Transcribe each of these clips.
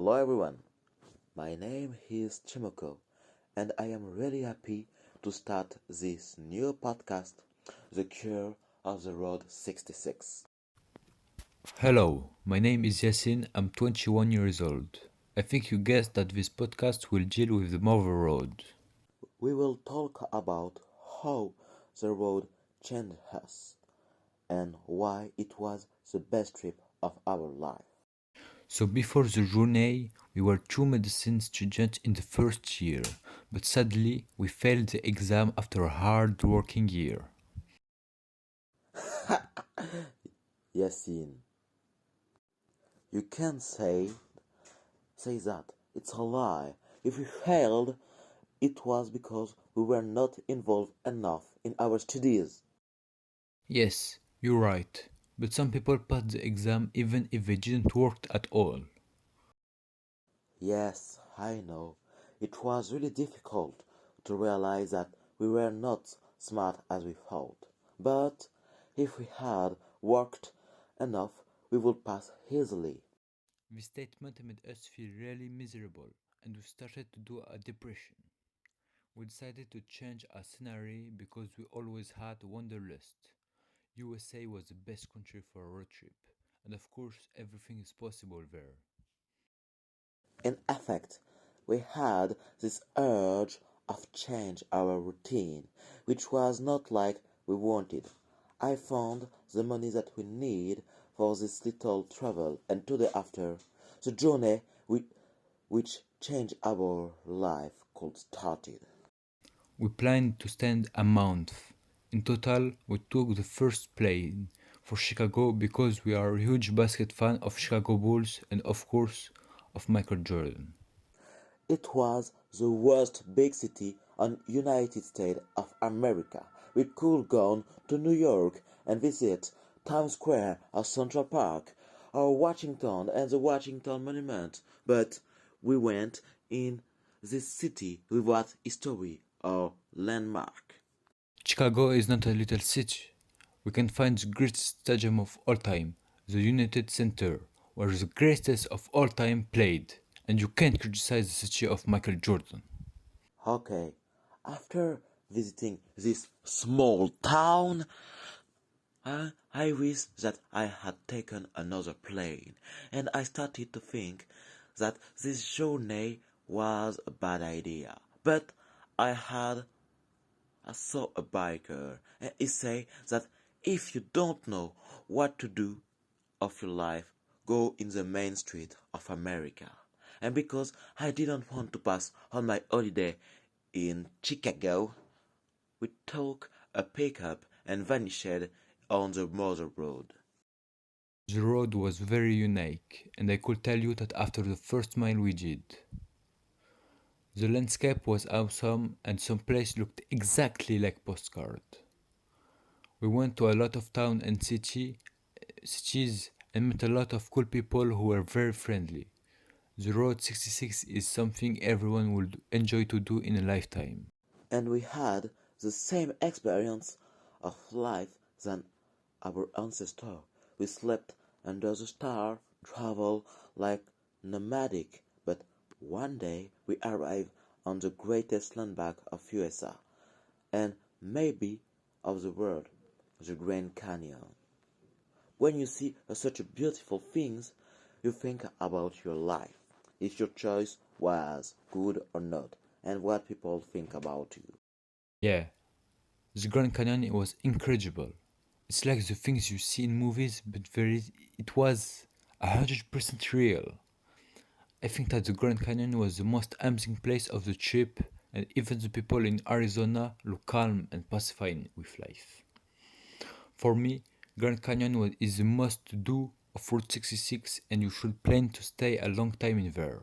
Hello everyone, my name is Chimoko, and I am really happy to start this new podcast, The Cure of the Road 66. Hello, my name is Yasin. I'm 21 years old. I think you guessed that this podcast will deal with the Marvel Road. We will talk about how the road changed us and why it was the best trip of our life. So before the journey, we were two medicine students in the first year, but sadly we failed the exam after a hard working year. Yasin, you can't say that. It's a lie. If we failed, it was because we were not involved enough in our studies. Yes, you're right. But some people passed the exam even if they didn't work at all. Yes, I know. It was really difficult to realize that we were not smart as we thought. But if we had worked enough, we would pass easily. This statement made us feel really miserable and we started to do a depression. We decided to change our scenery because we always had Wanderlust. USA was the best country for a road trip, and of course, everything is possible there. In effect, we had this urge of change our routine, which was not like we wanted. I found the money that we need for this little travel, and today after the journey which changed our life could started. We planned to spend a month. In total, we took the first plane for Chicago because we are a huge basket fan of Chicago Bulls and of course of Michael Jordan. It was the worst big city on United States of America. We could go to New York and visit Times Square or Central Park or Washington and the Washington Monument, but we went in this city without history or landmark. Chicago is not a little city. We can find the greatest stadium of all time, the United Center, where the greatest of all time played, and you can't criticize the city of Michael Jordan. Okay, after visiting this small town, I wish that I had taken another plane, and I started to think that this journey was a bad idea. But I saw a biker, and he said that if you don't know what to do of your life, go in the main street of America. And because I didn't want to pass on my holiday in Chicago, we took a pickup and vanished on the Mother Road. The road was very unique, and I could tell you that after the first mile we did. The landscape was awesome, and some place looked exactly like postcard. We went to a lot of town and cities and met a lot of cool people who were very friendly. The Road 66 is something everyone would enjoy to do in a lifetime. And we had the same experience of life than our ancestors. We slept under the star, traveled like nomadic, but one day we arrived on the greatest landmark of USA and maybe of the world, the Grand Canyon. When you see such beautiful things, you think about your life, if your choice was good or not, and what people think about you. Yeah, the Grand Canyon was incredible. It's like the things you see in movies, but it was 100% real. I think that the Grand Canyon was the most amazing place of the trip, and even the people in Arizona look calm and pacified with life. For me, Grand Canyon is the must do of Route 66, and you should plan to stay a long time in there.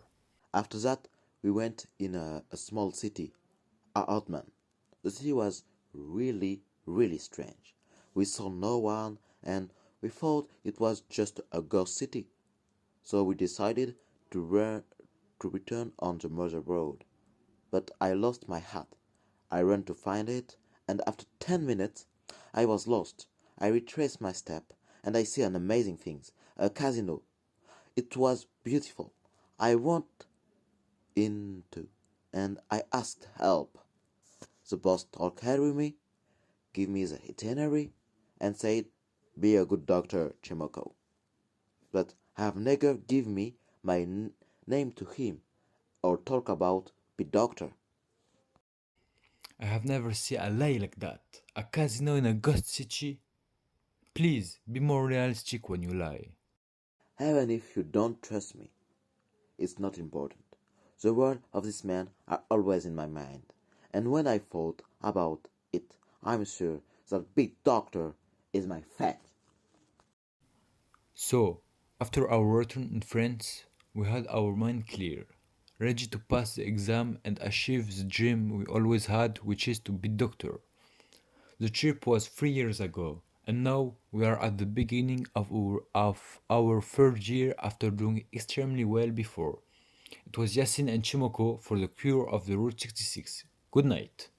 After that, we went in a small city, Altman. The city was really strange. We saw no one and we thought it was just a ghost city. So we decided to return on the Mother Road. But I lost my hat. I ran to find it, and after 10 minutes, I was lost. I retraced my step, and I see an amazing thing, a casino. It was beautiful. I went into and I asked help. The boss took care of me, gave me the itinerary, and said, "Be a good doctor, Chimoko." But have never given me my name to him or talk about be doctor. I have never seen a lie like that. A casino in a ghost city? Please, be more realistic when you lie. Even if you don't trust me, it's not important. The words of this man are always in my mind, and when I thought about it, I'm sure that big doctor is my fate. So, after our return in France, we had our mind clear, ready to pass the exam and achieve the dream we always had, which is to be doctor. The trip was 3 years ago, and now we are at the beginning of our third year after doing extremely well before. It was Yasin and Chimoko for the cure of the Route 66. Good night.